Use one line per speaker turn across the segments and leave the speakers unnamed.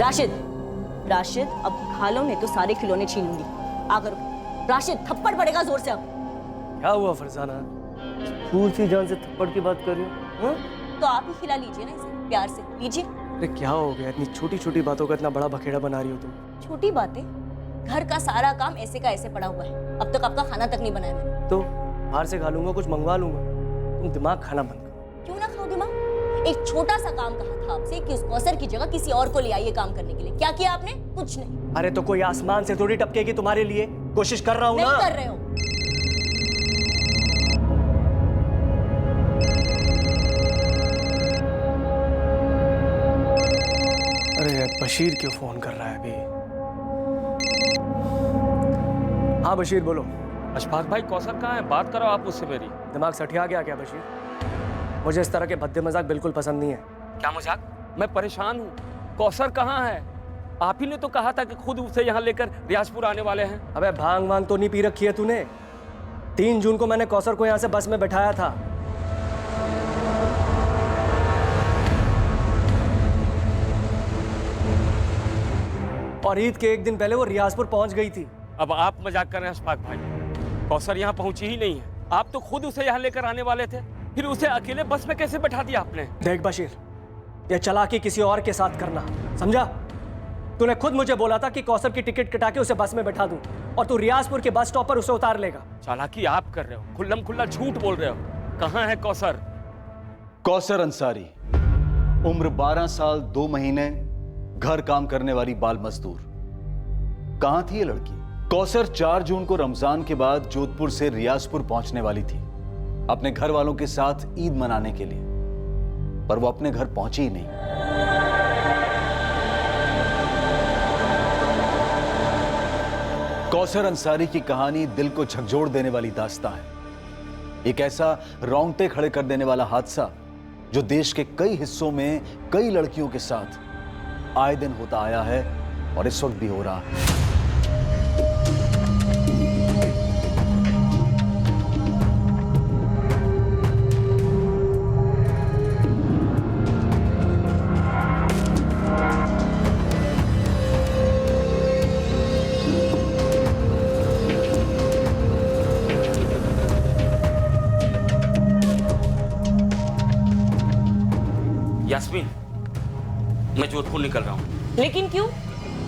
राशिद, राशिद अब खा लो नहीं तो सारे खिलौने छीन लूंगी। आ करो राशिद, थप्पड़ पड़ेगा जोर से अब।
क्या हुआ फरजाना, फूल सी जान से थप्पड़ की बात कर रही हो?
तो आप ही खिला लीजिए ना इसे, प्यार से लीजिए।
अरे क्या हो गया, इतनी छोटी छोटी बातों का इतना बड़ा बखेड़ा बना रही हो तुम?
छोटी बातें? घर का सारा काम ऐसे का ऐसे पड़ा हुआ है, अब तक आपका खाना तक नहीं बनाया मैंने।
तो बाहर से खा लूंगा, कुछ मंगवा लूंगा। तुम दिमाग खाना बंद करो।
क्यों ना खाओ दिमाग? एक छोटा सा काम कहा था आपसे कि उस कौसर की जगह किसी और को ले आइए काम करने के लिए, क्या किया आपने? कुछ नहीं।
अरे तो कोई आसमान से थोड़ी टपकेगी तुम्हारे लिए, कोशिश कर रहा हूँ ना।
नहीं कर रहे हो।
अरे बशीर क्यों फोन कर रहा है अभी? हाँ बशीर बोलो।
अशफाक भाई कौसर कहाँ है? बात करो आप उससे मेरी।
दिमाग सठिया गया क्या बशीर? मुझे इस तरह के भद्दे मजाक बिल्कुल पसंद नहीं है।
क्या मजाक? मैं परेशान हूँ। कौसर कहाँ है? आप ही ने तो कहा था कि खुद उसे यहाँ लेकर रियाजपुर आने वाले हैं।
अबे भांग वांग तो नहीं पी रखी है तूने? 3 जून को मैंने कौसर को यहाँ से बस में बैठाया था। और ईद के एक दिन पहले वो रियाजपुर पहुंच गई थी।
अब आप मजाक कर रहे हैं अशफाक भाई? कौसर यहाँ पहुंची ही नहीं है। आप तो खुद उसे यहाँ लेकर आने वाले थे, फिर उसे अकेले बस में कैसे बैठा दिया आपने?
देख बशीर, ये चालाकी किसी और के साथ करना, समझा? तूने खुद मुझे बोला था कि कौसर की टिकट कटा के उसे बस में बैठा दूं, और तू रियाजपुर के बस स्टॉप पर उसे उतार लेगा।
चालाकी आप कर रहे हो, खुल्लम खुल्ला झूठ बोल रहे हो। कहाँ है कौसर?
कौसर अंसारी, उम्र 12 साल 2 महीने, घर काम करने वाली बाल मजदूर। कहां थी ये लड़की? कौसर 4 जून को रमजान के बाद जोधपुर से रियाजपुर पहुंचने वाली थी अपने घर वालों के साथ ईद मनाने के लिए, पर वो अपने घर पहुंची ही नहीं। कौसर अंसारी की कहानी दिल को झकझोर देने वाली दास्तां है। एक ऐसा रोंगटे खड़े कर देने वाला हादसा जो देश के कई हिस्सों में कई लड़कियों के साथ आए दिन होता आया है और इस वक्त भी हो रहा है।
यास्मीन, मैं जोधपुर निकल रहा हूँ।
लेकिन क्यों?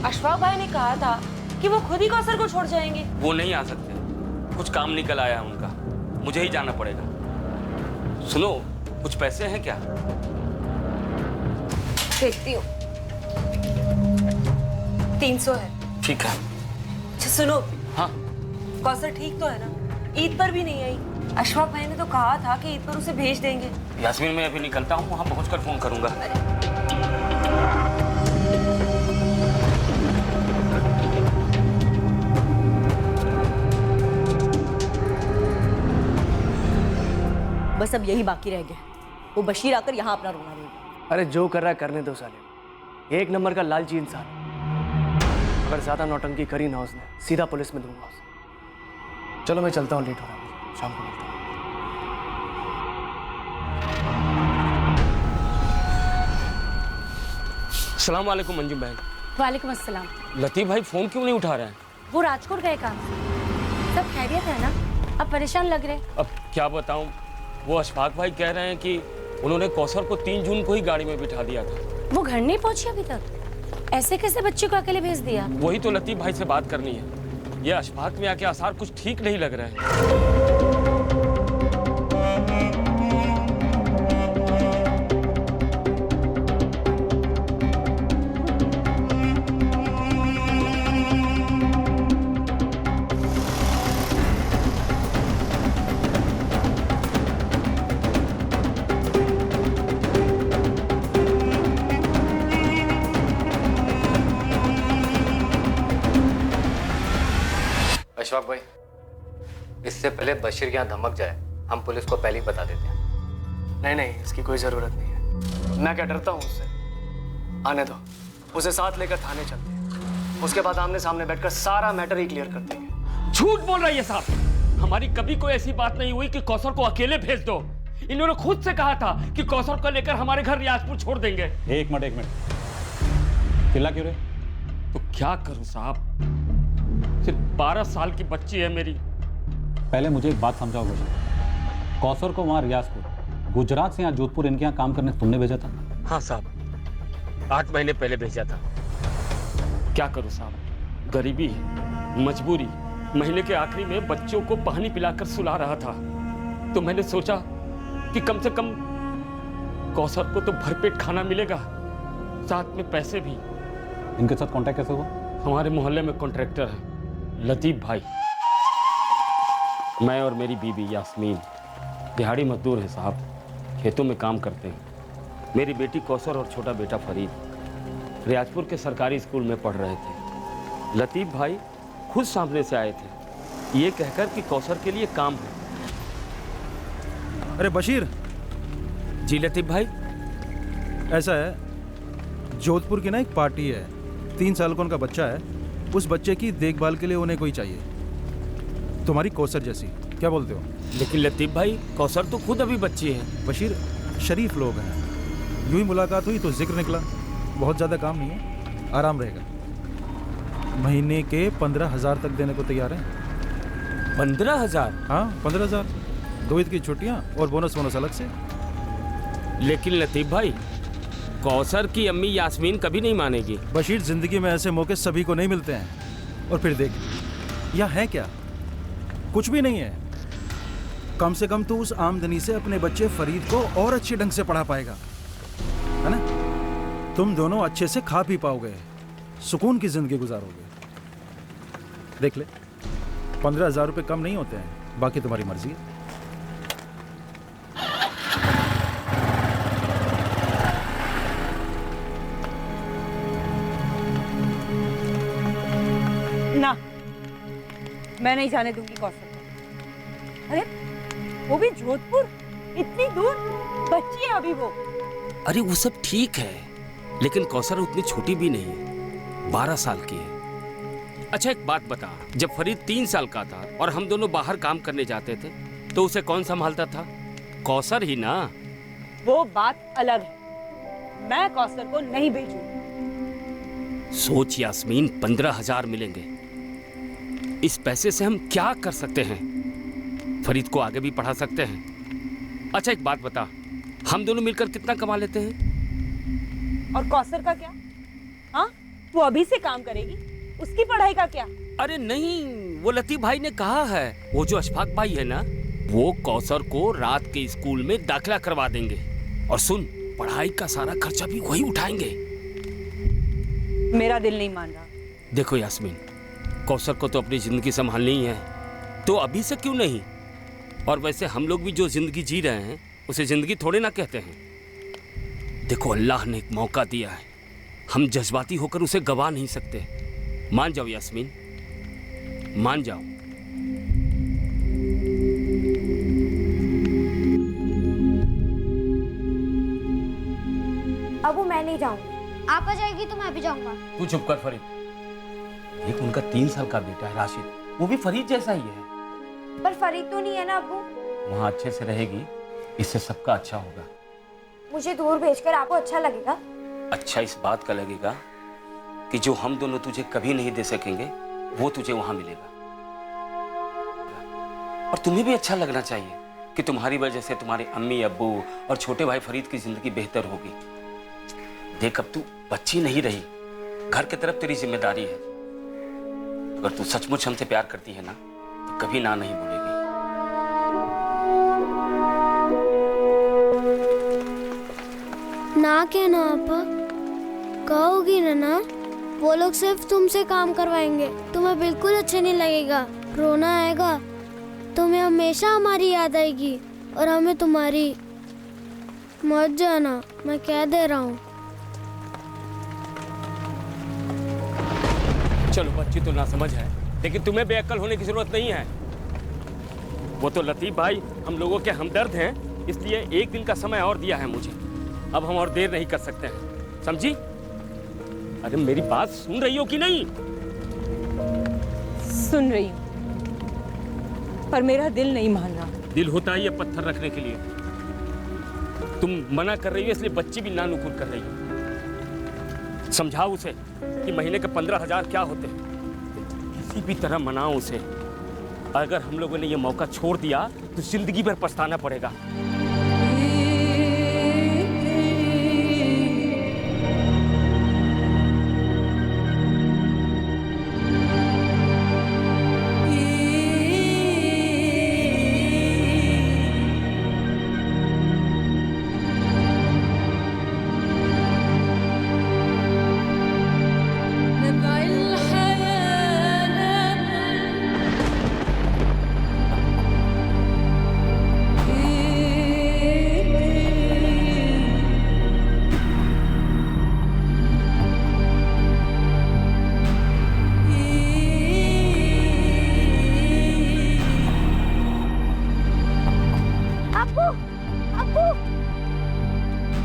अशफाक भाई ने कहा था कि वो खुद ही कौसर को छोड़ जाएंगे।
वो नहीं आ सकते, कुछ काम निकल आया है उनका, मुझे ही जाना पड़ेगा। सुनो, कुछ पैसे हैं क्या?
देखती हूँ। 300 है।
ठीक है।
अच्छा सुनो,
हाँ
कौसर ठीक तो है ना? ईद पर भी नहीं आई। अशफाक भाई ने तो कहा था कि ईद पर उसे भेज देंगे।
यास्मीन, मैं अभी निकलता हूँ, वहां पहुंचकर फोन करूंगा।
बस अब यही बाकी रह गया, वो बशीर आकर यहाँ अपना रोना रोएगा।
अरे जो कर रहा है करने दो साले, 1 नंबर का लालची इंसान। अगर ज्यादा नौटंकी करी ना उसने, सीधा पुलिस में दूंगा उसे। चलो मैं चलता हूँ, लेट हो रहा है, शाम को मिलता हूँ।
अस्सलाम वालेकुम मंजू बहन।
वालेकुम अस्सलाम।
लतीफ भाई फोन क्यों नहीं उठा रहे हैं?
वो राजकोट गए काम से। सब खैरियत है ना? अब परेशान लग रहे।
अब क्या बताऊं, वो अशफाक भाई कह रहे हैं कि उन्होंने कौसर को 3 जून को ही गाड़ी में बिठा दिया था।
वो घर नहीं पहुंची अभी तक? ऐसे कैसे बच्चे को अकेले भेज दिया?
वही तो लतीफ भाई से बात करनी है। ये अशफाक में आके आसार कुछ ठीक नहीं लग रहे हैं।
अशफाक भाई, इससे पहले बशीर यहाँ धमक जाए, हम पुलिस को पहले ही बता देते हैं।
नहीं, इसकी कोई जरूरत नहीं है। मैं क्या डरता हूँ उससे? आने दो, उसे साथ लेकर थाने चलते हैं। उसके बाद आमने सामने बैठकर सारा मैटर ही क्लियर कर देंगे।
झूठ बोल रहा है ये साहब। हमारी कभी कोई ऐसी बात नहीं हुई कि कौसर को अकेले भेज दो। इन्होंने खुद से कहा था कि कौसर को लेकर हमारे घर रियाजपुर छोड़ देंगे।
एक मिनट,
चिल्ला क्यों रहे?
तो क्या करूं साहब, सिर्फ 12 साल की बच्ची है मेरी।
पहले मुझे एक बात समझाओ बच्चे, कौसर को वहाँ रियाजपुर गुजरात से यहाँ जोधपुर इनके यहाँ काम करने तुमने भेजा था?
हाँ साहब, 8 महीने पहले भेजा था। क्या करूं साहब, गरीबी है, मजबूरी। महीने के आखिरी में बच्चों को पानी पिलाकर सुला रहा था, तो मैंने सोचा कि कम से कम कौसर को तो भरपेट खाना मिलेगा, साथ में पैसे भी।
इनके साथ कांटेक्ट कैसे हुआ?
हमारे मोहल्ले में कॉन्ट्रैक्टर है लतीफ भाई। मैं और मेरी बीवी यास्मीन दिहाड़ी मजदूर हैं साहब, खेतों में काम करते हैं। मेरी बेटी कौसर और छोटा बेटा फरीद रियाजपुर के सरकारी स्कूल में पढ़ रहे थे। लतीफ भाई खुद सामने से आए थे, ये कहकर कि कौसर के लिए काम है।
अरे बशीर,
जी लतीफ भाई।
ऐसा है, जोधपुर की ना एक पार्टी है, 3 साल का उनका बच्चा है। उस बच्चे की देखभाल के लिए उन्हें कोई चाहिए, तुम्हारी कौसर जैसी। क्या बोलते हो?
लेकिन लतीफ भाई, कौसर तो खुद अभी बच्ची है।
बशीर, शरीफ लोग हैं, यूं ही मुलाकात हुई तो जिक्र निकला। बहुत ज़्यादा काम नहीं है, आराम रहेगा। महीने के 15,000 तक देने को तैयार हैं।
15,000?
हाँ 15,000, 2 ईद की छुट्टियाँ और बोनस अलग से।
लेकिन लतीफ भाई, कौसर की अम्मी यास्मीन कभी नहीं मानेगी।
बशीर, जिंदगी में ऐसे मौके सभी को नहीं मिलते हैं। और फिर देख, यह है क्या? कुछ भी नहीं है। कम से कम तो उस आमदनी से अपने बच्चे फरीद को और अच्छे ढंग से पढ़ा पाएगा, है ना? तुम दोनों अच्छे से खा पी पाओगे, सुकून की जिंदगी गुजारोगे। देख ले, 15,000 रुपये कम नहीं होते हैं, बाकी तुम्हारी मर्जी है।
ना, मैं नहीं जाने दूंगी कौसर को। अरे वो भी जोधपुर, इतनी दूर, बच्ची है अभी वो।
अरे वो सब ठीक है, लेकिन कौसर उतनी छोटी भी नहीं है, 12 साल की है। अच्छा एक बात बता, जब फरीद 3 साल का था और हम दोनों बाहर काम करने जाते थे तो उसे कौन संभालता था? कौसर ही ना।
वो बात अलग है, मैं कौसर को नहीं भेजूंगी।
सोच यास्मीन, 15,000 मिलेंगे, इस पैसे से हम क्या कर सकते हैं? फरीद को आगे भी पढ़ा सकते हैं। अच्छा एक बात बता, हम दोनों मिलकर कितना कमा लेते हैं?
और कौसर का क्या? हाँ, वो अभी से काम करेगी, उसकी पढ़ाई का क्या?
अरे नहीं, वो लतीफ भाई ने कहा है, वो जो अशफाक भाई है ना, वो कौसर को रात के स्कूल में दाखिला करवा देंगे। और सुन, पढ़ाई का सारा खर्चा भी वही उठाएंगे।
मेरा दिल नहीं मान रहा।
देखो यास्मीन, कौसर को तो अपनी जिंदगी संभालनी है, तो अभी से क्यों नहीं? और वैसे हम लोग भी जो जिंदगी जी रहे हैं उसे जिंदगी थोड़े ना कहते हैं। देखो, अल्लाह ने एक मौका दिया है, हम जज्बाती होकर उसे गवा नहीं सकते। मान जाओ यास्मीन, मान जाओ।
अब मैं नहीं जाऊंगी। आप आ जाएगी तो मैं भी जाऊंगा।
तू चुप कर फरीद। एक उनका 3 साल का बेटा है राशिद, वो भी फरीद जैसा ही है।
पर फरीद तो नहीं है ना अब्बू।
वहाँ अच्छे से रहेगी, इससे सबका अच्छा होगा।
मुझे दूर भेजकर आपको अच्छा लगेगा?
अच्छा इस बात का लगेगा कि जो हम दोनों तुझे कभी नहीं दे सकेंगे वो तुझे वहां मिलेगा। और तुम्हें भी अच्छा लगना चाहिए कि तुम्हारी वजह से तुम्हारे अम्मी अब्बू और छोटे भाई फरीद की जिंदगी बेहतर होगी। देख, अब तू बच्ची नहीं रही, घर की तरफ तेरी जिम्मेदारी है। अगर तू सचमुच हमसे प्यार करती है ना, तो कभी ना नहीं बोलेगी।
ना कहना आपा, कहोगी ना? वो लोग सिर्फ तुमसे काम करवाएंगे, तुम्हें बिल्कुल अच्छा नहीं लगेगा, रोना आएगा, तुम्हें हमेशा हमारी याद आएगी और हमें तुम्हारी। मत जाना, मैं कह दे रहा हूँ।
चलो, बच्ची तो ना समझ है, लेकिन तुम्हें बेअक्ल होने की जरूरत नहीं है। वो तो लतीफ भाई हम लोगों के हमदर्द हैं, इसलिए 1 दिन का समय और दिया है मुझे। अब हम और देर नहीं कर सकते हैं, समझी? अरे मेरी बात सुन रही हो कि नहीं?
सुन रही हूँ, पर मेरा दिल नहीं मान रहा।
दिल होता ही है पत्थर रखने के लिए। तुम मना कर रही हो इसलिए बच्ची भी ना नुकुर कर रही हो। समझाओ उसे कि महीने के 15,000 क्या होते हैं। किसी भी तरह मनाओ उसे। अगर हम लोगों ने ये मौका छोड़ दिया तो जिंदगी भर पछताना पड़ेगा।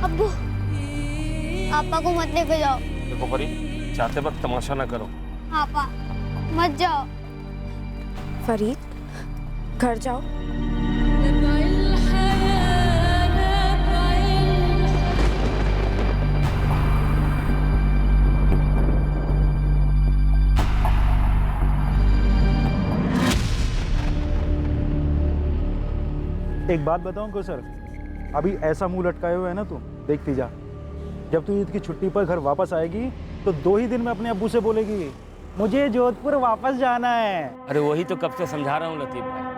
अब्बू, पापा को मत लेके जाओ।
देखो परी, जाते वक्त तमाशा ना करो।
पापा मत जाओ।
फरीद, घर जाओ।
एक बात बताऊं को सर, अभी ऐसा मुंह लटकाए हुए है ना तू, देखती जा। जब तू ईद की छुट्टी पर घर वापस आएगी तो 2 ही दिन में अपने अब्बू से बोलेगी मुझे जोधपुर वापस जाना है।
अरे वही तो कब से समझा रहा हूँ लतीफ भाई।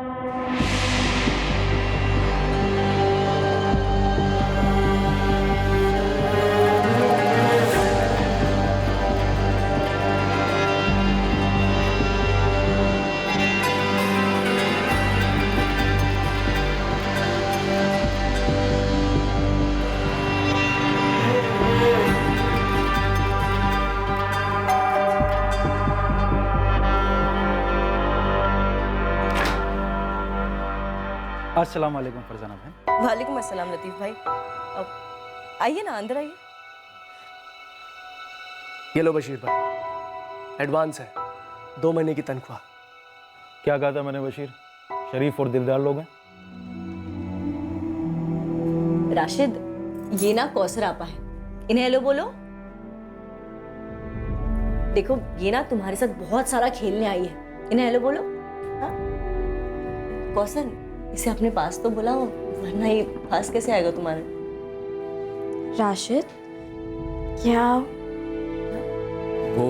अस्सलाम वालेकुम फरजाना बहन।
वालेकुम अस्सलाम लतीफ भाई। अब आइए ना, अंदर आइए।
ये लो बशीर भाई, एडवांस है 2 महीने की तनख्वाह।
क्या कहा था मैंने बशीर, शरीफ और दिलदार लोग हैं।
राशिद, ये ना कौसर आपा है, इन्हें हेलो बोलो। देखो ये ना तुम्हारे साथ बहुत सारा खेलने आई है, इन्हें हेलो बोलो। हाँ? कौसर, इसे अपने पास तो बुलाओ, वरना ये पास कैसे आएगा तुम्हारे।
राशिद, क्या
वो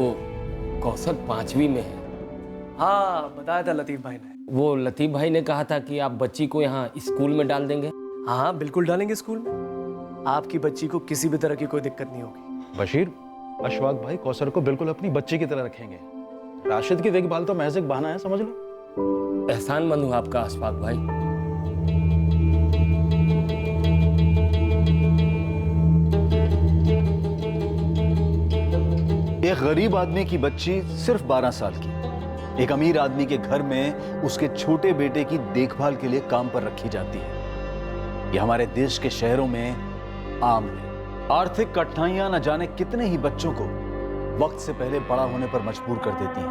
कौसर 5वीं में है।
हाँ, बताया था लतीफ भाई ने।
वो लतीफ भाई ने कहा था कि आप बच्ची को यहाँ स्कूल में डाल देंगे।
हाँ बिल्कुल डालेंगे स्कूल में। आपकी बच्ची को किसी भी तरह की कोई दिक्कत नहीं होगी।
बशीर, अशफाक भाई कौसर को बिल्कुल अपनी बच्ची की तरह रखेंगे। राशिद की देखभाल तो महज एक बहाना है, समझ लो।
एहसानमंद हूँ आपका अशफाक भाई।
एक गरीब आदमी की बच्ची सिर्फ 12 साल की एक अमीर आदमी के घर में उसके छोटे बेटे की देखभाल के लिए काम पर रखी जाती है। ये हमारे देश के शहरों में आम है। आर्थिक कठिनाइयां न जाने कितने ही बच्चों को वक्त से पहले बड़ा होने पर मजबूर कर देती हैं।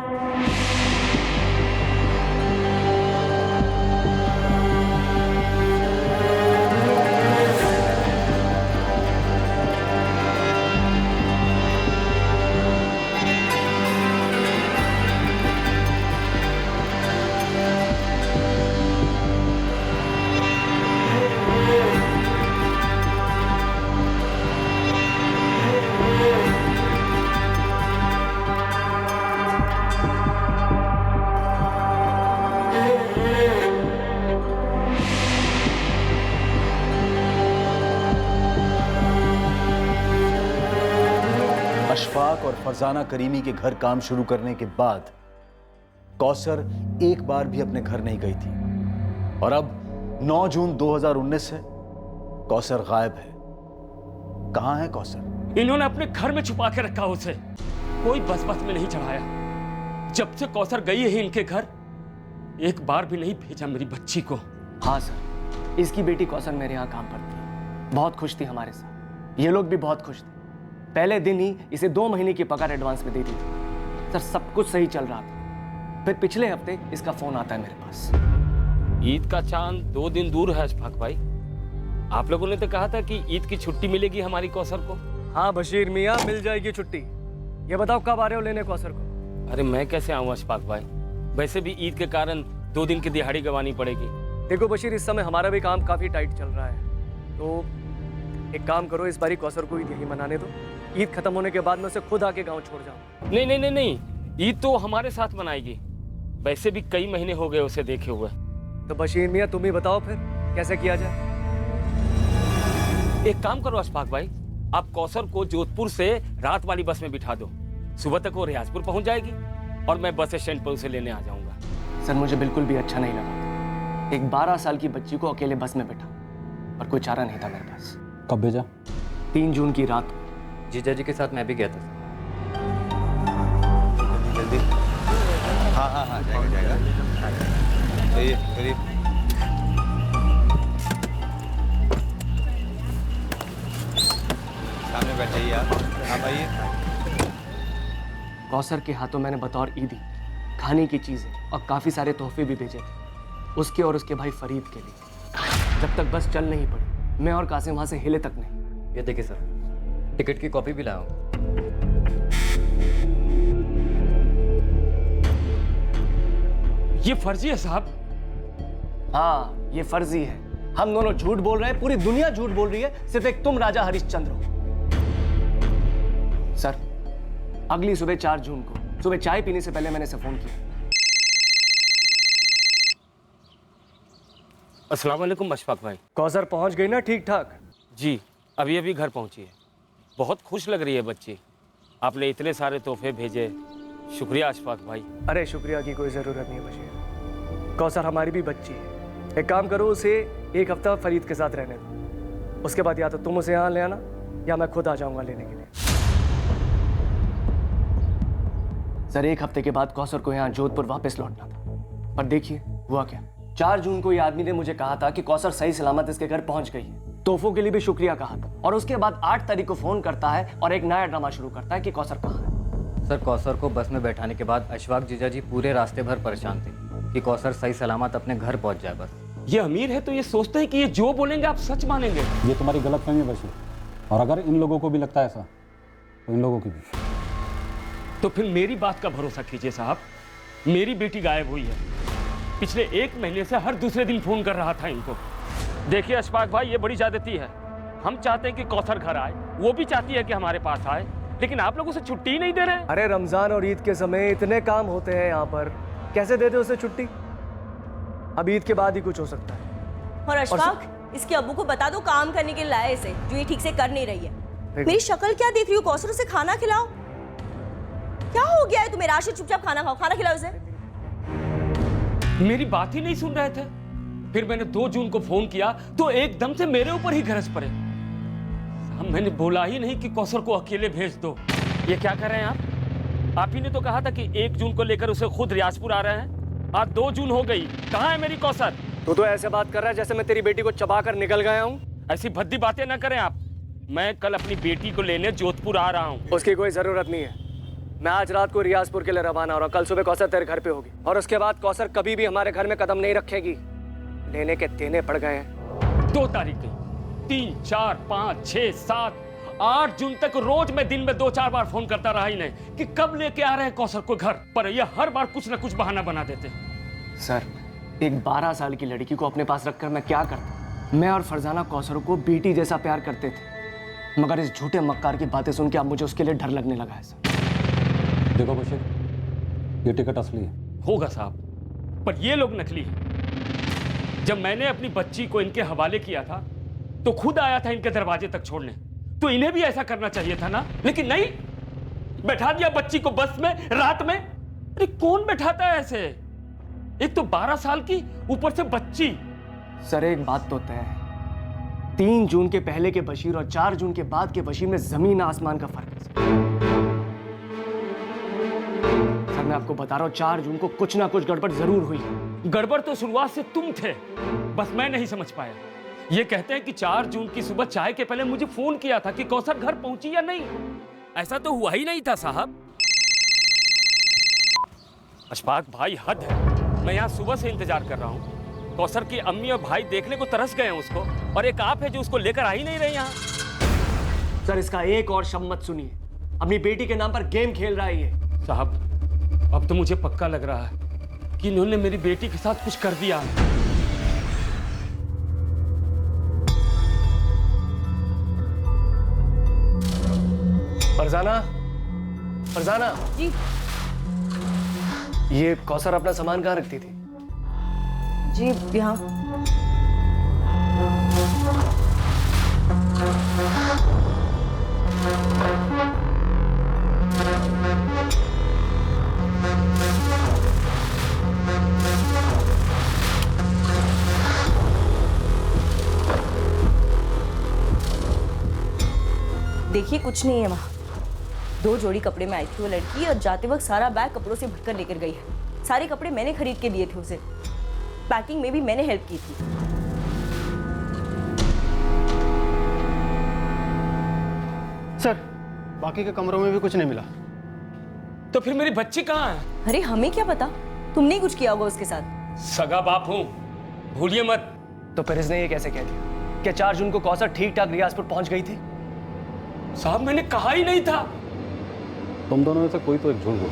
अशफाक और फरजाना करीमी के घर काम शुरू करने के बाद कौसर एक बार भी अपने घर नहीं गई थी और अब 9 जून 2019 से कौसर गायब है। कहां है कौसर?
इन्होंने अपने घर में छुपा के रखा उसे, कोई बस में नहीं चढ़ाया। जब से कौसर गई है इनके घर, एक बार भी नहीं भेजा मेरी बच्ची को।
हाँ सर, इसकी बेटी कौसर मेरे यहाँ काम पर थी, बहुत खुश थी हमारे साथ। ये लोग भी बहुत खुश थे। पहले दिन ही इसे 2 महीने की पगार एडवांस में दे दी थी। सर सब कुछ सही चल रहा था, फिर पिछले हफ्ते इसका फोन आता है मेरे पास।
ईद का चांद 2 दिन दूर है अशफाक भाई। आप लोगों ने तो कहा था कि ईद की छुट्टी मिलेगी हमारी कौसर को।
हाँ बशीर मियाँ, मिल जाएगी छुट्टी। ये बताओ कब आ रहे हो लेने कौसर को?
अरे मैं कैसे आऊँ अशफाक भाई, वैसे भी ईद के कारण 2 दिन की दिहाड़ी गंवानी पड़ेगी।
देखो बशीर, इस समय हमारा भी काम काफी टाइट चल रहा है, तो एक काम करो, इस बारी कौसर को ईद यही मनाने दो। ईद खत्म होने के बाद मैं उसे खुद आके गाँव छोड़ जाऊँ।
नहीं नहीं नहीं नहीं, ईद तो हमारे साथ मनाएगी। वैसे भी कई महीने हो गए उसे देखे हुए।
तो बशीर मियाँ तुम ही बताओ फिर कैसे किया जाए?
एक काम करो अशफाक भाई, आप कौसर को जोधपुर से रात वाली बस में बिठा दो। सुबह तक वो रियाजपुर पहुंच जाएगी और मैं बस स्टैंड पर उसे लेने आ जाऊंगा।
सर मुझे बिल्कुल भी अच्छा नहीं लगा एक 12 साल की बच्ची को अकेले बस में बैठा, पर कोई चारा नहीं था मेरे पास।
कब भेजा?
3 जून की रात।
जीजा जी के साथ मैं भी गया था।
जल्दी। हाँ जाएगा। चलिए करीब। सामने बैठ जाइए आप। आप आइए।
कौसर के हाथों मैंने बतौर ईदी खाने की चीजें और काफी सारे तोहफे भी भेजे थे, उसके और उसके भाई फरीद के लिए। जब तक बस चल नहीं पड़ी, मैं और कासिम वहां से हिले तक नहीं।
ये देखिए सर, टिकट की कॉपी भी लाया हूँ।
ये फर्जी है साहब।
हाँ ये फर्जी है। हम दोनों झूठ बोल रहे हैं, पूरी दुनिया झूठ बोल रही है, सिर्फ एक तुम राजा हरिश्चंद्र हो। सर अगली सुबह 4 जून को सुबह चाय पीने से पहले मैंने इसे फोन किया।
अस्सलाम वालेकुम अशफाक भाई।
कौसर पहुंच गई ना ठीक ठाक?
जी अभी अभी घर पहुंची है। बहुत खुश लग रही है बच्ची। आपने इतने सारे तोहफे भेजे, शुक्रिया अशफाक भाई।
अरे शुक्रिया की कोई जरूरत नहीं बशीर, कौसर हमारी भी बच्ची है। एक काम करो, उसे 1 हफ्ता फरीद के साथ रहने दो, उसके बाद या तो तुम उसे यहाँ ले आना या मैं खुद आ जाऊंगा लेने के लिए। सर 1 हफ्ते के बाद कौसर को यहाँ जोधपुर वापस लौटना था, पर देखिए हुआ क्या। 4 जून को ये आदमी ने मुझे कहा था कि कौसर सही सलामत इसके घर पहुंच गई है, तोहफों के लिए भी शुक्रिया कहा था, और उसके बाद 8 तारीख को फोन करता है और एक नया ड्रामा शुरू करता है कि कौसर कहाँ है।
सर कौसर को बस में बैठाने के बाद अशफाक जीजा जी पूरे रास्ते भर परेशान थे कि कौसर सही सलामत अपने घर पहुंच जाए। बस
ये अमीर है तो ये सोचते हैं कि ये जो बोलेंगे आप सच मानेंगे।
ये तुम्हारी गलतफहमी है बशीर, और अगर इन लोगों को भी लगता है ऐसा तो इन लोगों की भी।
तो फिर मेरी बात का भरोसा कीजिए साहब, मेरी बेटी गायब हुई है। पिछले 1 महीने से हर दूसरे दिन फोन कर रहा था इनको। देखिए अशफाक भाई, ये बड़ी ज्यादती है। हम चाहते हैं कि कौसर घर आए, वो भी चाहती है कि हमारे पास आए, लेकिन आप लोग उसे छुट्टी ही नहीं दे रहे।
अरे रमजान और ईद के समय इतने काम होते हैं यहाँ पर, कैसे दे दे उसे छुट्टी? अब ईद के बाद ही कुछ हो सकता है।
और अशफाक, इसके अब्बू को बता दो काम करने के लिए लाए इसे, जो ये ठीक से कर नहीं रही है। मेरी शक्ल क्या देख रही हो? कौसर उसे खाना खिलाओ। क्या हो गया है तुम्हें? राशिद चुपचाप खाना खाओ, खाना खिलाओ उसे।
मेरी बात ही नहीं सुन रहे थे। फिर मैंने 2 जून को फोन किया तो एकदम से मेरे ऊपर ही गरज पड़े। साहब मैंने बोला ही नहीं कि कौसर को अकेले भेज दो। ये क्या कर रहे हैं आप ही ने तो कहा था कि 1 जून को लेकर उसे खुद रियाजपुर आ रहे हैं। आज 2 जून हो गई, कहाँ है मेरी कौसर?
तू तो ऐसे बात कर रहा है जैसे मैं तेरी बेटी को चबा कर निकल गया हूँ।
ऐसी भद्दी बातें ना करें आप। मैं कल अपनी बेटी को लेने जोधपुर आ रहा हूँ।
उसकी कोई जरूरत नहीं है। मैं आज रात को रियाजपुर के लिए रवाना हो रहा हूँ। कल सुबह कौसर तेरे घर पे होगी, और उसके बाद कौसर कभी भी हमारे घर में कदम नहीं रखेगी। लेने के देने पड़ गए हैं।
2 तारीख गई, 3, 4, 5, 6, 7, 8 जून तक रोज मैं दिन में 2-4 बार फोन करता रहा इन्हें कि कब लेके आ रहे हैं कौसर को घर, पर ये हर बार कुछ ना कुछ बहाना बना देते।
सर एक 12 साल की लड़की को अपने पास रखकर मैं क्या करता? मैं और फरजाना कौसर को बेटी जैसा प्यार करते थे, मगर इस झूठे मक्कार की बातें सुन के अब मुझे उसके लिए डर लगने लगा है। सर
देखो बशीर, ये टिकट असली है।
होगा साहब, पर ये लोग नकली हैं। जब मैंने अपनी बच्ची को इनके हवाले किया था तो खुद आया था इनके दरवाजे तक छोड़ने, तो इन्हें भी ऐसा करना चाहिए था ना, लेकिन नहीं, बैठा दिया बच्ची को बस में रात में। अरे कौन बैठाता है ऐसे? एक तो 12 साल की, ऊपर से बच्ची।
सर एक बात तो तय है, 3 जून के पहले के बशीर और 4 जून के बाद के बशीर में जमीन आसमान का फर्क है। सर मैं आपको बता रहा हूं, 4 जून को कुछ ना कुछ गड़बड़ जरूर हुई।
गड़बड़ तो शुरुआत से तुम थे, बस मैं नहीं समझ पाया। ये कहते हैं कि 4 जून की सुबह चाय के पहले मुझे फोन किया था कि कौसर घर पहुंची या नहीं। ऐसा तो हुआ ही नहीं था साहब। अशफाक भाई हद है, मैं यहाँ सुबह से इंतजार कर रहा हूँ। कौसर की अम्मी और भाई देखने को तरस गए हैं उसको, और एक आप है जो उसको लेकर आ ही नहीं रहे यहाँ।
सर इसका एक और शब्द मत सुनिए। अपनी बेटी के नाम पर गेम खेल रहा है ये।
साहब, अब तो मुझे पक्का लग रहा है कि इन्होंने मेरी बेटी के साथ कुछ कर दिया।
फरजाना, फरजाना
जी
ये कौसर अपना सामान कहाँ रखती थी?
जी यहाँ। देखिए कुछ नहीं है वहाँ। 2 जोड़ी कपड़े में आई थी वो लड़की और जाते वक्त सारा बैग कपड़ों से भरकर लेकर गई है। सारे कपड़े मैंने खरीद के दिए थे उसे। पैकिंग में भी मैंने हेल्प की थी।
सर, बाकी के कमरों में भी कुछ नहीं मिला।
तो फिर मेरी बच्ची कहाँ है?
अरे हमें क्या पता, तुमने ही कुछ किया होगा उसके साथ।
सगा बाप हूँ, भूलिए मत।
तो फिर इसने ये कैसे कह दिया? क्या 4 जून को कौसर ठीक ठाक रियाजपुर पहुंच गई थी?
साहब मैंने कहा ही नहीं था।
तुम दोनों में से कोई तो एक झूठ बोल,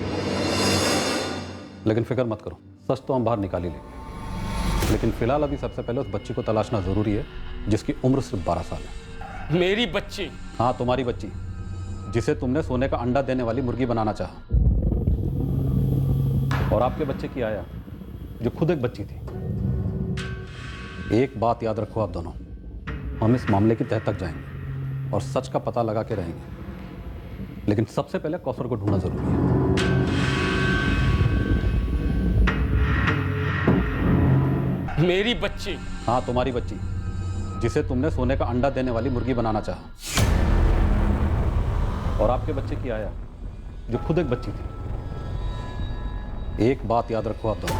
लेकिन फिक्र मत करो, सच तो हम बाहर निकाल ही लेंगे। लेकिन फिलहाल अभी सबसे पहले उस बच्ची को तलाशना जरूरी है जिसकी उम्र सिर्फ 12 साल है।
मेरी बच्ची?
हाँ, तुम्हारी बच्ची, जिसे तुमने सोने का अंडा देने वाली मुर्गी बनाना चाहा। और आपके बच्चे की आया, जो खुद एक बच्ची थी। एक बात याद रखो आप दोनों, हम इस मामले की तह तक जाएंगे और सच का पता लगा के रहेंगे। लेकिन सबसे पहले कौसर को ढूंढना जरूरी है।
मेरी बच्ची?
हाँ, तुम्हारी बच्ची, जिसे तुमने सोने का अंडा देने वाली मुर्गी बनाना चाहा। और आपके बच्चे की आया, जो खुद एक बच्ची थी। एक बात याद रखो आप दोनों,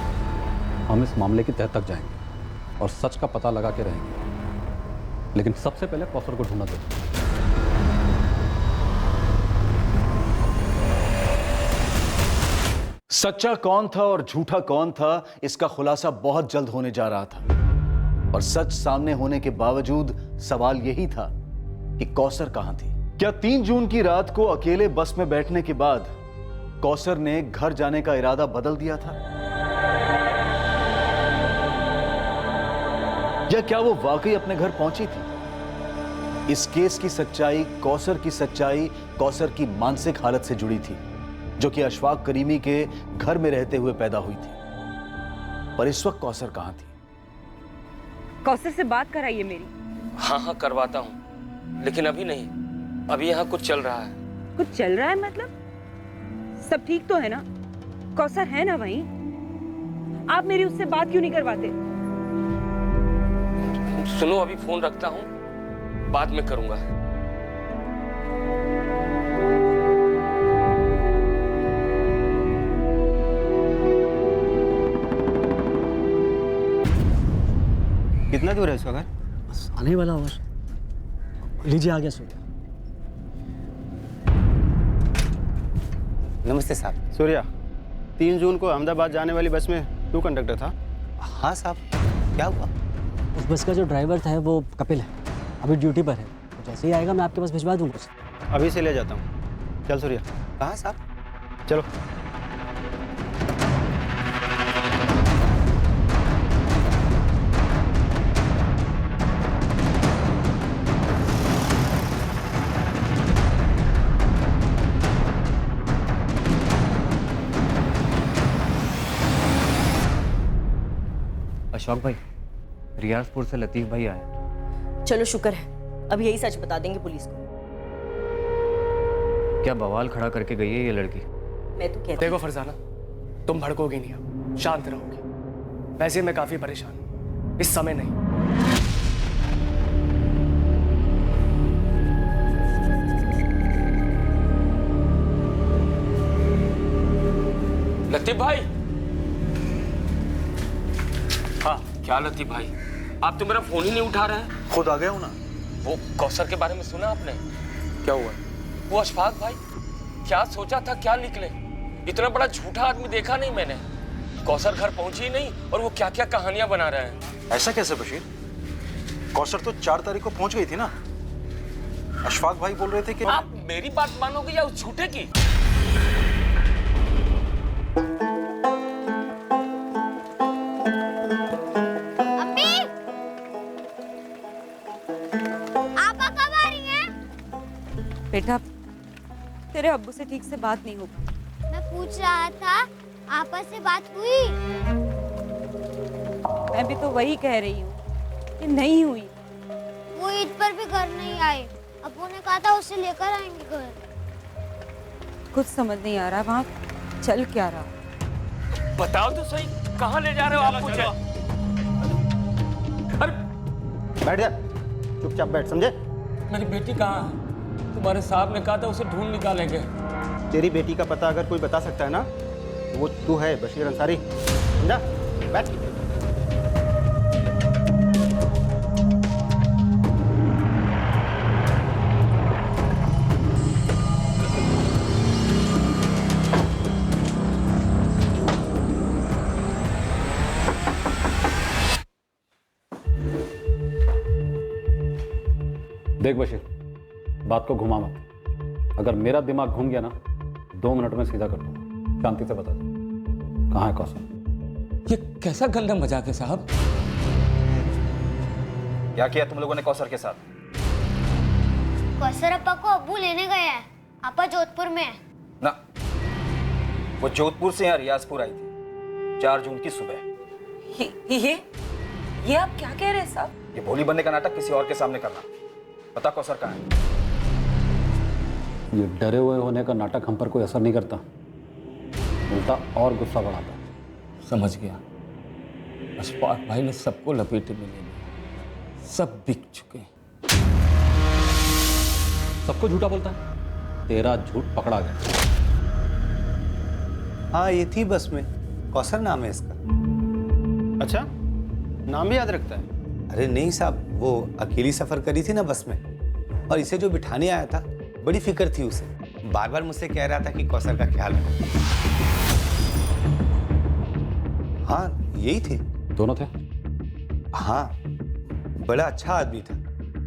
हम इस मामले की तह तक जाएंगे और सच का पता लगा के रहेंगे। लेकिन सबसे पहले कौसर को ढूंढना जरूरी है।
सच्चा कौन था और झूठा कौन था, इसका खुलासा बहुत जल्द होने जा रहा था। और सच सामने होने के बावजूद सवाल यही था कि कौसर कहां थी। क्या 3 जून की रात को अकेले बस में बैठने के बाद कौसर ने घर जाने का इरादा बदल दिया था? या क्या वो वाकई अपने घर पहुंची थी? इस केस की सच्चाई, कौसर की मानसिक हालत से जुड़ी थी, जो कि अशफाक करीमी के घर में रहते हुए पैदा हुई थी। पर इस वक्त कौसर कहां थी?
कौसर से बात कराइए मेरी।
हाँ करवाता हूँ, लेकिन अभी नहीं। अभी यहाँ कुछ चल रहा है।
कुछ चल रहा है मतलब? सब ठीक तो है ना? कौसर है ना वहीं? आप मेरी उससे बात क्यों नहीं करवाते?
सुनो, अभी फोन रखता हूँ, बाद में करूंगा।
कितना दूर है इसका घर?
आने वाला होगा। लीजिए, आ गया सूर्या।
नमस्ते साहब। सूर्या, 3 जून को अहमदाबाद जाने वाली बस में तू कंडक्टर था?
हाँ साहब। क्या हुआ? उस बस का जो ड्राइवर था वो कपिल है, अभी ड्यूटी पर है। तो जैसे ही आएगा मैं आपके पास भिजवा दूंगा उसे।
अभी से ले जाता हूँ। चल सूर्या।
कहाँ साहब?
चलो।
अशोक भाई, रियाजपुर से लतीफ भाई आए।
चलो शुक्र है, अब यही सच बता देंगे पुलिस को।
क्या बवाल खड़ा करके गई है ये लड़की?
मैं तो कहती
देखो फरजाना, तुम भड़कोगी नहीं, अब शांत रहोगी। वैसे मैं काफी परेशान हूं, इस समय नहीं।
लतीफ भाई। हाँ, क्या लतीफ भाई, आप तो मेरा फोन ही नहीं उठा रहे हैं।
खुद आ गया हूं ना।
वो कौसर के बारे में सुना आपने?
क्या हुआ?
वो अशफाक भाई, क्या सोचा था क्या निकले। इतना बड़ा झूठा आदमी देखा नहीं मैंने। कौसर घर पहुंची ही नहीं और वो क्या क्या कहानियां बना रहे हैं।
ऐसा कैसे बशीर? कौसर तो 4 तारीख को पहुंच गई थी ना। अशफाक भाई बोल रहे थे कि
आप मेरी बात मानोगे या उस झूठे की?
अम्मी, आपा कब आ रही हैं?
बेटा तेरे अब्बू से ठीक से बात नहीं हो पाई।
मैं पूछ रहा था आपा से बात हुई?
मैं भी तो वही कह रही हूँ कि नहीं हुई।
वो ईद पर भी घर नहीं आए। अब्बू ने कहा था उसे लेकर आएंगे घर।
कुछ समझ नहीं आ रहा वहाँ चल क्या रहा।
बताओ तो सही, कहाँ ले जा रहे हो आप मुझे? अरे
बैठ जा, चुपचाप बैठ, समझे?
मेरी बेटी कहाँ है? तुम्हारे साहब ने कहा था उसे ढूंढ निकालेंगे।
तेरी बेटी का पता अगर कोई बता सकता है ना, वो तू है, बशीर अंसारी, समझा? बैठ।
देख बशीर, बात को घुमा मत। अगर मेरा दिमाग घूम गया ना, 2 मिनट में सीधा कर दूंगा। शांति से बता दे, कहाँ है कौसर?
ये कैसा गंदा मजाक है साहब?
क्या किया तुम लोगों ने कौसर के साथ?
कौसर अपा को अब्बू लेने गए हैं। आपा जोधपुर में है।
ना, वो जोधपुर से यहाँ रियाजपुर आई थी 4 जून की सुबह।
ये आप क्या कह रहे हैं साहब?
ये भोली बनने का नाटक किसी और के सामने करना। पता कौसर कहाँ है?
ये डरे हुए होने का नाटक हम पर कोई असर नहीं करता, उल्टा और गुस्सा बढ़ाता।
समझ गया। अशफाक भाई ने सबको लपेटे में ले लिया, सब बिक चुके।
सबको झूठा बोलता है, तेरा झूठ पकड़ा गया।
हाँ, ये थी बस में, कौसर नाम है इसका।
अच्छा, नाम भी याद रखता है?
अरे नहीं साहब, वो अकेली सफर करी थी ना बस में, और इसे जो बिठाने आया था, बड़ी फिक्र थी उसे। बार बार मुझसे कह रहा था कि कौसर का ख्याल रखो। हाँ, यही थे।
दोनों थे?
हाँ, बड़ा अच्छा आदमी था,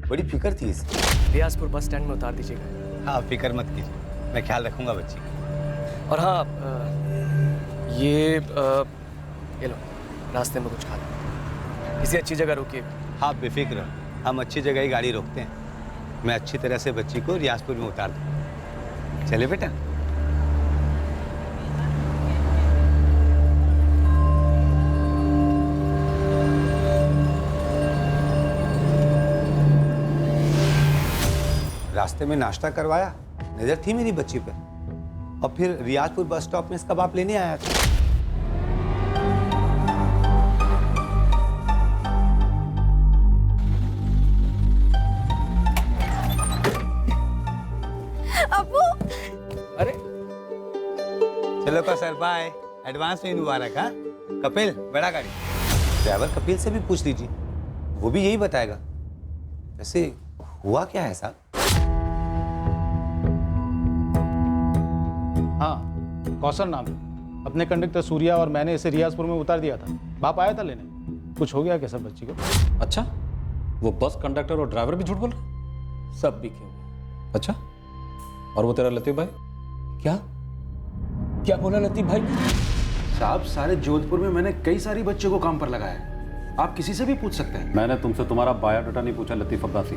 बड़ी फिक्र थी इसे।
रियाजपुर बस स्टैंड में उतार दीजिएगा।
हाँ, फिक्र मत कीजिए, मैं ख्याल रखूंगा बच्ची का।
और हाँ, ये लो, रास्ते में कुछ खा लो, किसी अच्छी जगह रुकिए।
हाँ, बेफिक्र रहो, हम अच्छी जगह ही गाड़ी रोकते हैं। मैं अच्छी तरह से बच्ची को रियाजपुर में उतार दूँ। चले बेटा। रास्ते में नाश्ता करवाया, नजर थी मेरी बच्ची पर, और फिर रियाजपुर बस स्टॉप में इसका बाप लेने आया था।
अरे
चलो कौसर, बाय। एडवांस में मुबारक। हाँ कपिल, बड़ा गाड़ी। ड्राइवर कपिल से भी पूछ लीजिए, वो भी यही बताएगा। वैसे हुआ क्या है साहब?
हाँ, कौसर नाम है। अपने कंडक्टर सूर्या और मैंने इसे रियाजपुर में उतार दिया था। बाप आया था लेने। कुछ हो गया क्या सब बच्ची को?
अच्छा, वो बस कंडक्टर और ड्राइवर भी झूठ बोल रहे?
सब बिके हुए।
अच्छा, और वो तेरा लतीफ भाई?
क्या क्या बोला लतीफ भाई?
साहब, सारे जोधपुर में मैंने कई सारी बच्चों को काम पर लगाया है। आप किसी से भी पूछ सकते हैं।
मैंने तुमसे तुम्हारा बायोडाटा नहीं पूछा लतीफ अब्बासी।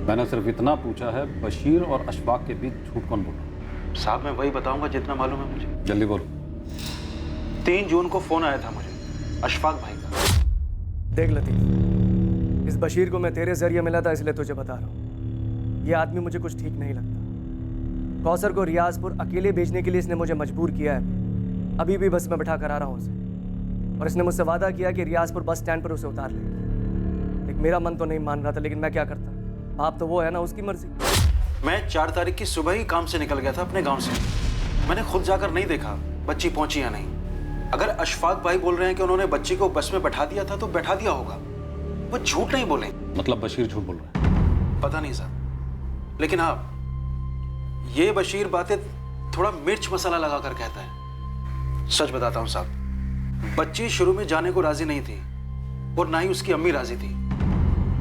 मैंने सिर्फ इतना पूछा है, बशीर और अशफाक के बीच झूठ कौन बोला?
साहब, मैं वही बताऊंगा जितना मालूम है मुझे।
जल्दी बोल।
3 जून को फोन आया था मुझे अशफाक भाई का।
देख लतीफ, इस बशीर को मैं तेरे जरिए मिला था, इसलिए तुझे बता रहा हूँ। ये आदमी मुझे कुछ ठीक नहीं लगता। कौसर को रियाजपुर अकेले भेजने के लिए इसने मुझे मजबूर किया है। अभी भी बस में बैठा कर आ रहा हूँ उसे, और इसने मुझसे वादा किया कि रियाजपुर बस स्टैंड पर उसे उतार लेगा। लेकिन मेरा मन तो नहीं मान रहा था, लेकिन मैं क्या करता, बाप तो वो है ना, उसकी मर्जी।
मैं 4 तारीख की सुबह ही काम से निकल गया था अपने गांव से। मैंने खुद जाकर नहीं देखा बच्ची पहुंची या नहीं। अगर अशफाक भाई बोल रहे हैं कि उन्होंने बच्ची को बस में बैठा दिया था, तो बैठा दिया होगा। वो झूठ नहीं बोले।
मतलब बशीर झूठ बोल रहा है?
पता नहीं साहब, लेकिन हाँ, ये बशीर बातें थोड़ा मिर्च मसाला लगा कर कहता है। सच बताता हूं साहब, बच्ची शुरू में जाने को राजी नहीं थी, और ना ही उसकी अम्मी राजी थी,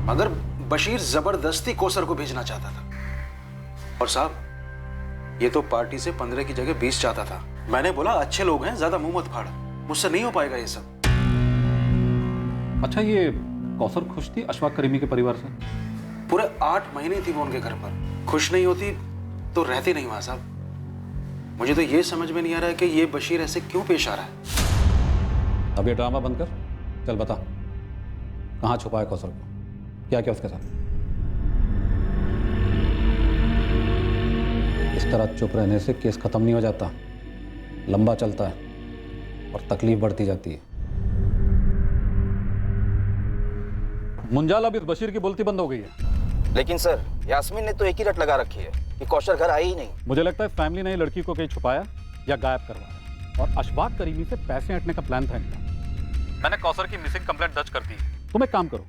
मगर बशीर जबरदस्ती कौसर को भेजना चाहता था। और साहब ये तो पार्टी से 15 की जगह 20 चाहता था। मैंने बोला अच्छे लोग हैं, ज्यादा मुंह मत फाड़, मुझसे नहीं हो पाएगा ये सब।
अच्छा, ये कौसर खुश थी अशफाक करीमी के परिवार से?
पूरे 8 महीने थी वो उनके घर पर। खुश नहीं होती तो रहती नहीं वहां साहब। मुझे तो ये समझ में नहीं आ रहा है कि ये बशीर ऐसे क्यों पेश आ रहा है।
अब ये ड्रामा बंद कर, चल बता कहाँ छुपा है कौसर को, क्या क्या उसके साथ? इस तरह चुप रहने से केस खत्म नहीं हो जाता, लंबा चलता है और तकलीफ बढ़ती जाती है। मुंजाल, अब इस बशीर की बोलती बंद हो गई है।
लेकिन सर, यास्मीन ने तो एक ही रट लगा रखी है कि कौशर घर आई ही नहीं।
मुझे लगता है फैमिली ने लड़की को कहीं छुपाया या गायब करवाया, और अशफाक करीमी से पैसे हटने का प्लान था इनका। मैंने कौसर की मिसिंग कंप्लेंट दर्ज कर दी है। तुम एक काम करो,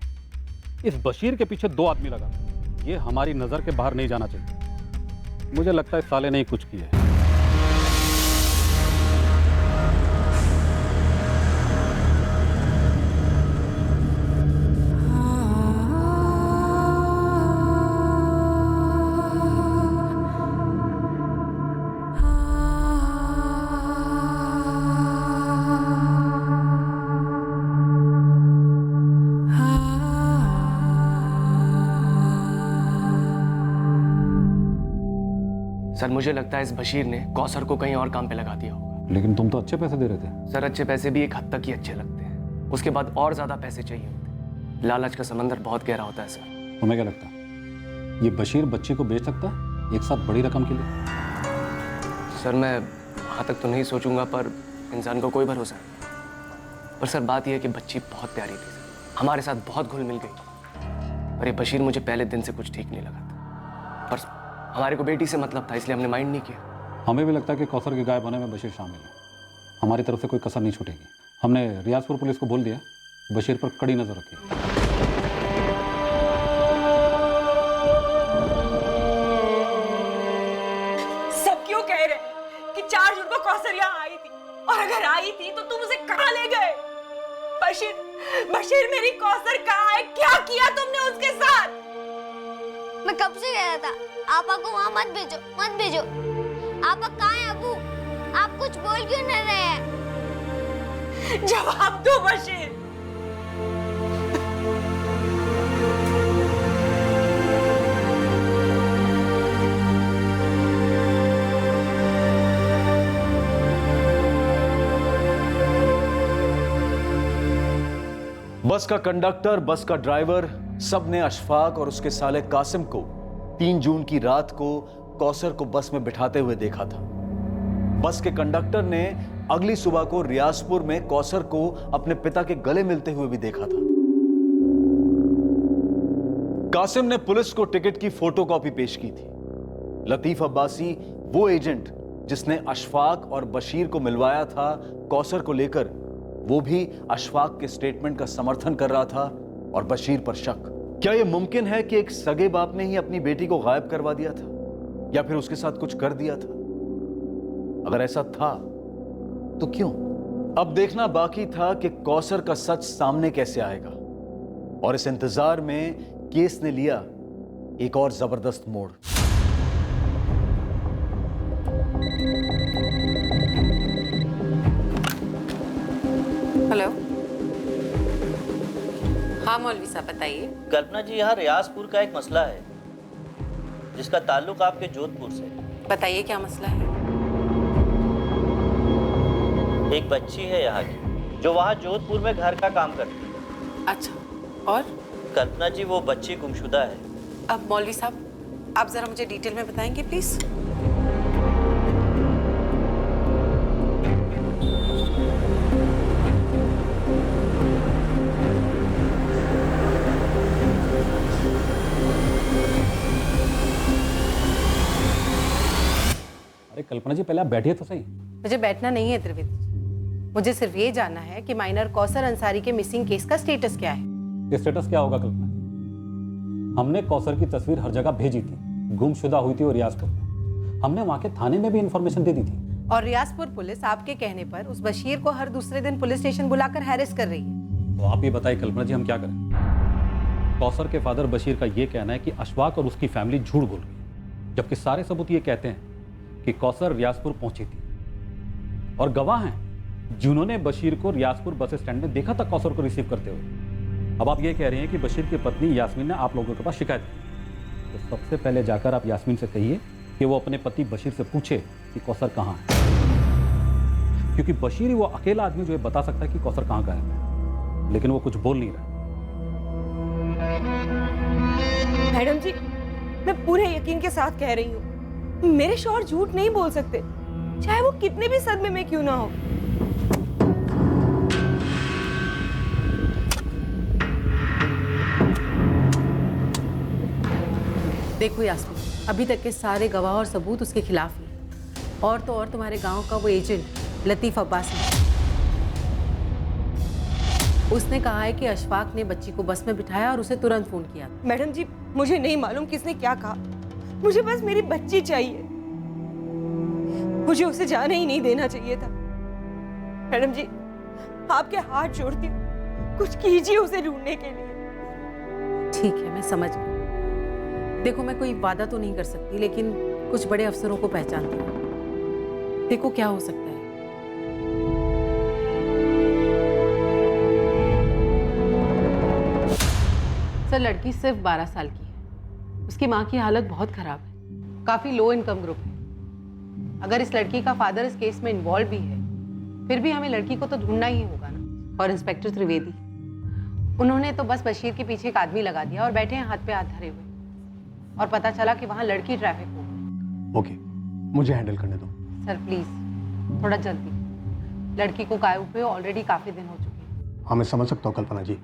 इस बशीर के पीछे 2 आदमी लगा, ये हमारी नजर के बाहर नहीं जाना चाहिए। मुझे लगता है साले ने ही कुछ किया है।
सर मुझे लगता है इस बशीर ने कौसर को कहीं और काम पे लगा दिया होगा।
लेकिन तुम तो अच्छे पैसे दे रहे थे।
सर अच्छे पैसे भी एक हद तक ही अच्छे लगते हैं, उसके बाद और ज्यादा पैसे चाहिए होते। लालच का समंदर बहुत गहरा होता है सर।
तुम्हें क्या लगता है ये बशीर बच्ची को बेच सकता है एक साथ बड़ी रकम के लिए?
सर मैं वहाँ तक तो नहीं सोचूंगा, पर इंसान को कोई भरोसा नहीं। पर सर बात यह है कि बच्ची बहुत प्यारी थी, हमारे साथ बहुत घुल मिल गई, और ये बशीर मुझे पहले दिन से कुछ ठीक नहीं लगा था। पर हमारे को बेटी से मतलब था, इसलिए हमने माइंड नहीं किया।
हमें भी लगता है कि कौसर के गायब होने में बशीर शामिल है। हमारी तरफ से कोई कसर नहीं छूटेगी। हमने रियाजपुर पुलिस को बोल दिया बशीर पर कड़ी नजर रखी।
सब क्यों कह रहे कि 4 जून को कौसर यहाँ आई थी, और अगर आई थी तो तुम उसे कहाँ ले गए? बशीर मेरी कौसर कहाँ है? क्या किया तुमने उसके साथ?
मैं कब से कह रहा था आपा को वहाँ मत भेजो, मत भेजो। आपा कहाँ है अबू? आप कुछ बोल क्यों नहीं रहे हैं?
जवाब दो बशीर।
बस का कंडक्टर, बस का ड्राइवर, सबने अशफाक और उसके साले कासिम को 3 जून की रात को कौसर को बस में बिठाते हुए देखा था। बस के कंडक्टर ने अगली सुबह को रियाजपुर में कौसर को अपने पिता के गले मिलते हुए भी देखा था। कासिम ने पुलिस को टिकट की फोटोकॉपी पेश की थी। लतीफ अब्बासी वो एजेंट जिसने अशफाक और बशीर को मिलवाया था कौसर को लेकर, वो भी अशफाक के स्टेटमेंट का समर्थन कर रहा था और बशीर पर शक। क्या यह मुमकिन है कि एक सगे बाप ने ही अपनी बेटी को गायब करवा दिया था, या फिर उसके साथ कुछ कर दिया था? अगर ऐसा था तो क्यों? अब देखना बाकी था कि कौसर का सच सामने कैसे आएगा, और इस इंतजार में केस ने लिया एक और जबरदस्त मोड़।
हेलो, हाँ मौलवी साहब बताइए।
कल्पना जी, यहाँ रियाजपुर का एक मसला है जिसका ताल्लुक आपके जोधपुर से।
बताइए क्या मसला है।
एक बच्ची है यहाँ की जो वहाँ जोधपुर में घर का काम करती है।
अच्छा, और?
कल्पना जी, वो बच्ची गुमशुदा है।
अब मौलवी साहब आप जरा मुझे डिटेल में बताएंगे प्लीज।
अरे कल्पना जी, पहले आप बैठिए तो सही।
मुझे बैठना नहीं है त्रिवेदी जी, मुझे सिर्फ ये जानना है कि माइनर कौसर अंसारी के मिसिंग केस का स्टेटस क्या है।
स्टेटस क्या होगा कल्पना जी? हमने कौसर की तस्वीर हर जगह भेजी थी, गुमशुदा हुई थी और रियाजपुर में। हमने वहाँ के थाने में भी इंफॉर्मेशन दे दी थी।
और रियाजपुर पुलिस आपके कहने पर उस बशीर को हर दूसरे दिन पुलिस स्टेशन बुलाकर हैरेस कर रही है।
तो आप ये बताइए कल्पना जी, हम क्या करें? कौसर के फादर बशीर का ये कहना है कि अशफाक और उसकी फैमिली झूठ बोल गई, जबकि सारे सबूत ये कहते हैं कि कौसर रियाजपुर पहुंची थी और गवाह हैं जिन्होंने बशीर को रियाजपुर बस स्टैंड में देखा था कौसर को रिसीव करते हुए। अब आप ये कह रहे हैं कि बशीर की पत्नी यास्मीन ने आप लोगों के पास शिकायत की, तो सबसे पहले जाकर आप यास्मीन से कहिए कि वो अपने पति बशीर से पूछे कि कौसर कहाँ है, क्योंकि बशीर ही वो अकेला आदमी जो ये बता सकता है कि कौसर कहाँ का है, लेकिन वो कुछ बोल नहीं रहा।
मैडम जी, मैं पूरे यकीन के साथ कह रही हूँ, मेरे शौहर झूठ नहीं बोल सकते, चाहे वो कितने भी सदमे में क्यों ना हो।
देखो यास्मीन, अभी तक के सारे गवाह और सबूत उसके खिलाफ हैं। और तो और तुम्हारे गांव का वो एजेंट लतीफ अब्बासी, उसने कहा है कि अशफाक ने बच्ची को बस में बिठाया और उसे तुरंत फोन किया।
मैडम जी, मुझे नहीं मालूम किसने क्या कहा, मुझे बस मेरी बच्ची चाहिए, मुझे उसे जाने ही नहीं देना चाहिए था। मैडम जी, आपके हाथ जोड़ती हूँ, कुछ कीजिए उसे ढूंढने के लिए।
ठीक है, मैं समझ गई। देखो, मैं कोई वादा तो नहीं कर सकती, लेकिन कुछ बड़े अफसरों को पहचानती हूँ। देखो क्या हो सकता है। सर, लड़की सिर्फ 12 साल की है। उसकी माँ की हालत बहुत खराब है, काफी लो इनकम ग्रुप है। अगर इस लड़की का फादर इस केस में इन्वॉल्व भी है, फिर भी हमें लड़की को तो ढूंढना ही होगा ना। और इंस्पेक्टर त्रिवेदी, उन्होंने तो बस बशीर के पीछे एक आदमी लगा दिया और बैठे हैं हाथ पे हाथ धरे हुए, और पता चला कि वहां लड़की ट्रैफिक हो गई।
ओके, मुझे हैंडल करने दो।
सर प्लीज थोड़ा जल्दी, लड़की को गायब हुए ऑलरेडी काफी दिन हो चुके हैं।
हाँ, मैं समझ सकता हूँ कल्पना जी,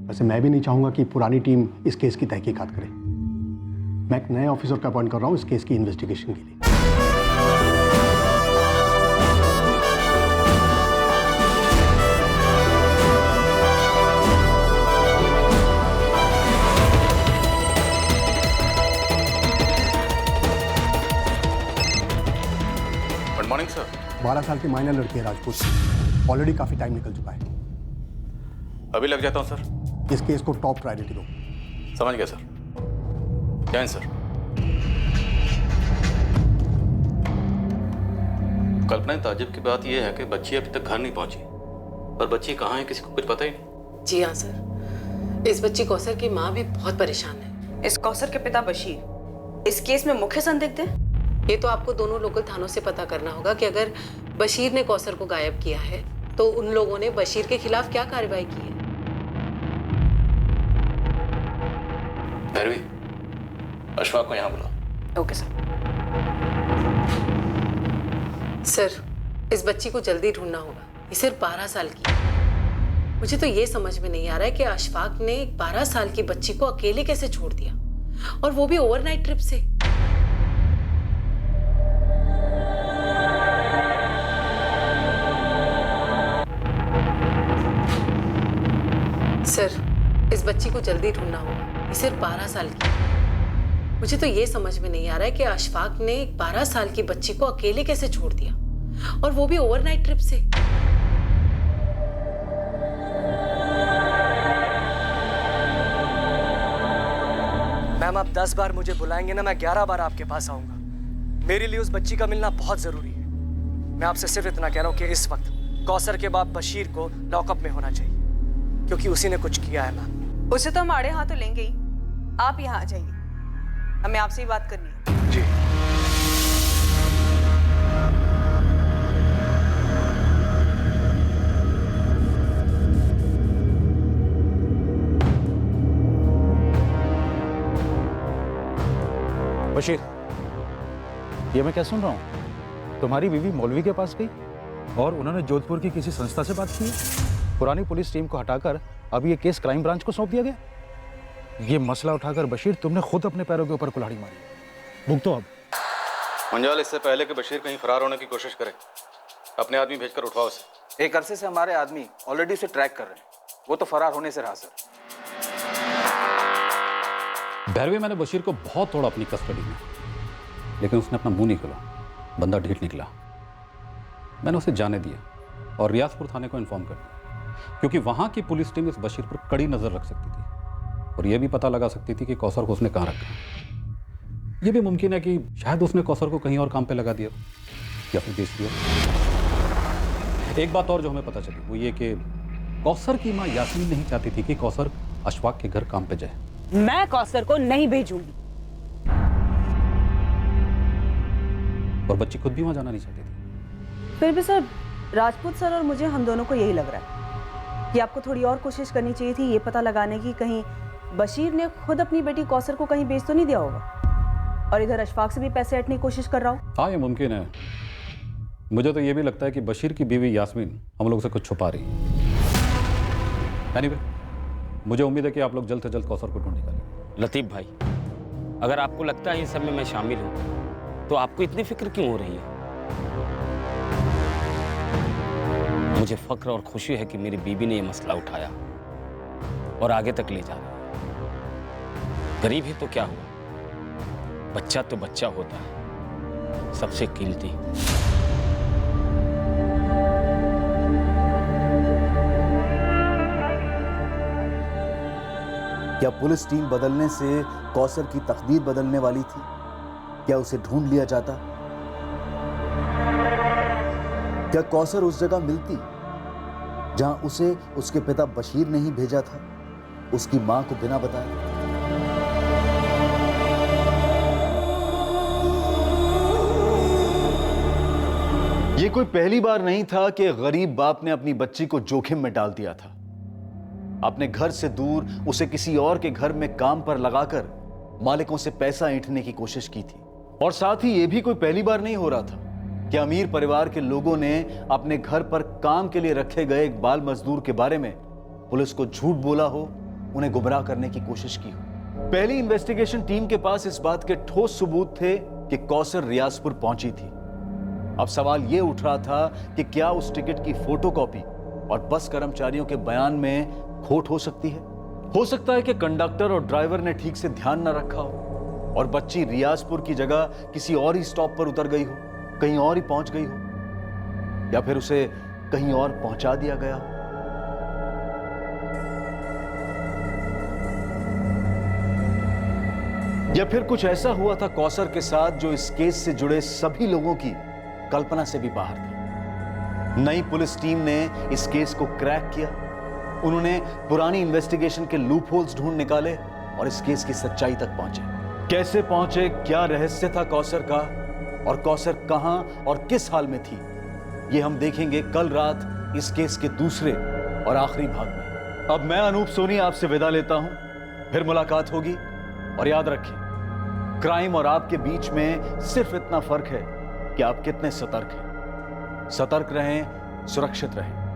वैसे मैं भी नहीं चाहूंगा कि पुरानी टीम इस केस की तहकीकात करे। मैं एक नए ऑफिसर का अपॉइंट कर रहा हूँ इस केस की इन्वेस्टिगेशन के लिए।
Good morning sir.
12 साल की माइनर लड़की है राजपूत, ऑलरेडी काफी टाइम निकल चुका है।
अभी लग जाता हूँ सर।
इस केस को टॉप प्रायोरिटी दो।
समझ गया सर। क्या है सर? कल्पना, ताज्जुब की बात यह है कि बच्ची अभी तक घर नहीं पहुंची, और बच्ची कहाँ है किसी को कुछ पता ही नहीं।
जी हाँ सर, इस बच्ची कौसर की माँ भी बहुत परेशान है।
इस कौसर के पिता बशीर इस केस में मुख्य संदिग्ध है।
ये तो आपको दोनों लोकल थानों से पता करना होगा कि अगर बशीर ने कौसर को गायब किया है तो उन लोगों ने बशीर के खिलाफ क्या कार्रवाई की है।
भैरवी, अशफाक को यहाँ बुलाओ।
Okay sir.
सर, इस बच्ची को जल्दी ढूंढना होगा। ये सिर्फ 12 साल की है। मुझे तो ये समझ में नहीं आ रहा है कि अशफाक ने 12 साल की बच्ची को अकेले कैसे छोड़ दिया, और वो भी ओवरनाइट ट्रिप से। सर, इस बच्ची को जल्दी ढूंढना होगा। ये सिर्फ 12 साल की है। मुझे तो ये समझ में नहीं आ रहा है कि अशफाक ने 12 साल की बच्ची को अकेले कैसे छोड़ दिया, और वो भी ओवरनाइट ट्रिप से।
मैम, आप 10 बार मुझे बुलाएंगे ना, मैं 11 बार आपके पास आऊंगा। मेरे लिए उस बच्ची का मिलना बहुत जरूरी है। मैं आपसे सिर्फ इतना कह रहा हूँ कि इस वक्त कौसर के बाप बशीर को लॉकअप में होना चाहिए, क्योंकि उसी ने कुछ किया है। मैम,
उसे तो हम आड़े हाथों लेंगे ही। आप यहाँ आ जाइए, हमें आपसे ही बात करनी है।
जी।
बशीर, ये मैं क्या सुन रहा हूँ? तुम्हारी बीवी मौलवी के पास गई और उन्होंने जोधपुर की किसी संस्था से बात की। पुरानी पुलिस टीम को हटाकर अब ये केस क्राइम ब्रांच को सौंप दिया गया। ये मसला उठाकर बशीर तुमने खुद अपने पैरों के ऊपर कुल्हाड़ी मारी। भुगतो अब।
मंजाल, इससे पहले कि बशीर कहीं फरार होने की कोशिश करे, अपने आदमी भेजकर उठवाओ उसे।
एक अरसे से हमारे आदमी ऑलरेडी उसे ट्रैक कर रहे हैं। वो तो फरार होने से रहा सर।
भैरवी, मैंने बशीर को बहुत तोड़ा अपनी कस्टडी में, लेकिन उसने अपना मुंह नहीं खोला। बंदा ढीठ निकला। मैंने उसे जाने दिया और रियाजपुर थाने को इन्फॉर्म कर दिया, क्योंकि वहां की पुलिस टीम इस बशीर पर कड़ी नजर रख सकती थी और यह भी पता लगा सकती थी कि कौसर को उसने कहां रखा। ये भी मुमकिन है कि शायद उसने कौसर को कहीं और काम पे लगा दिया या फिर बेच दिया। एक बात और जो हमें पता चली वो ये कि कौसर की माँ यास्मीन नहीं चाहती थी कि कौसर अशफाक के घर काम पे जाए।
मैं कौसर को नहीं भेजूंगी।
और बच्ची खुद भी वहां जाना नहीं चाहती थी।
फिर भी सर, राजपूत सर और मुझे, हम दोनों को यही लग रहा है कि आपको थोड़ी और कोशिश करनी चाहिए थी ये पता लगाने की कहीं बशीर ने खुद अपनी बेटी कौसर को कहीं बेच तो नहीं दिया होगा और इधर अशफाक से भी पैसे हटने की कोशिश कर रहा हो।
हाँ, ये मुमकिन है। मुझे तो ये भी लगता है कि बशीर की बीवी यास्मीन हम लोग से कुछ छुपा रही है। एनीवे, मुझे उम्मीद है कि आप लोग जल्द से जल्द कौसर को ढूंढ निकालेंगे।
लतीफ भाई, अगर आपको लगता है इन सब में मैं शामिल हूँ तो आपको इतनी फिक्र क्यों हो रही है? मुझे फख्र और खुशी है कि मेरी बीबी ने यह मसला उठाया और आगे तक ले जा रहा है। गरीब ही तो क्या हुआ, बच्चा तो बच्चा होता है, सबसे कीमती।
क्या पुलिस टीम बदलने से कौसर की तकदीर बदलने वाली थी? क्या उसे ढूंढ लिया जाता? क्या कौसर उस जगह मिलती जहां उसे उसके पिता बशीर ने ही भेजा था, उसकी मां को बिना बताए?
यह कोई पहली बार नहीं था कि गरीब बाप ने अपनी बच्ची को जोखिम में डाल दिया था। अपने घर से दूर उसे किसी और के घर में काम पर लगाकर मालिकों से पैसा ऐंठने की कोशिश की थी। और साथ ही यह भी कोई पहली बार नहीं हो रहा था कि अमीर परिवार के लोगों ने अपने घर पर काम के लिए रखे गए एक बाल मजदूर के बारे में पुलिस को झूठ बोला हो, उन्हें गुमराह करने की कोशिश की हो। पहली इन्वेस्टिगेशन टीम के पास इस बात के ठोस सबूत थे कि कौसर रियाजपुर पहुंची थी। अब सवाल यह उठ रहा था कि क्या उस टिकट की फोटोकॉपी और बस कर्मचारियों के बयान में खोट हो सकती है? हो सकता है कि कंडक्टर और ड्राइवर ने ठीक से ध्यान न रखा हो और बच्ची रियाजपुर की जगह किसी और ही स्टॉप पर उतर गई हो, कहीं और ही पहुंच गई हो, या फिर उसे कहीं और पहुंचा दिया गया हो। या फिर कुछ ऐसा हुआ था कौसर के साथ जो इस केस से जुड़े सभी लोगों की कल्पना से भी बाहर था। नई पुलिस टीम ने इस केस को क्रैक किया। उन्होंने पुरानी इन्वेस्टिगेशन के लूप होल्स ढूंढ निकाले और इस केस की सच्चाई तक पहुंचे। कैसे पहुंचे, क्या रहस्य था कौसर का, और कौसर कहां और किस हाल में थी, यह हम देखेंगे कल रात इस केस के दूसरे और आखिरी भाग में। अब मैं अनूप सोनी आपसे विदा लेता हूं, फिर मुलाकात होगी। और याद रखें, क्राइम और आपके बीच में सिर्फ इतना फर्क है कि आप कितने सतर्क हैं। सतर्क रहें, सुरक्षित रहें।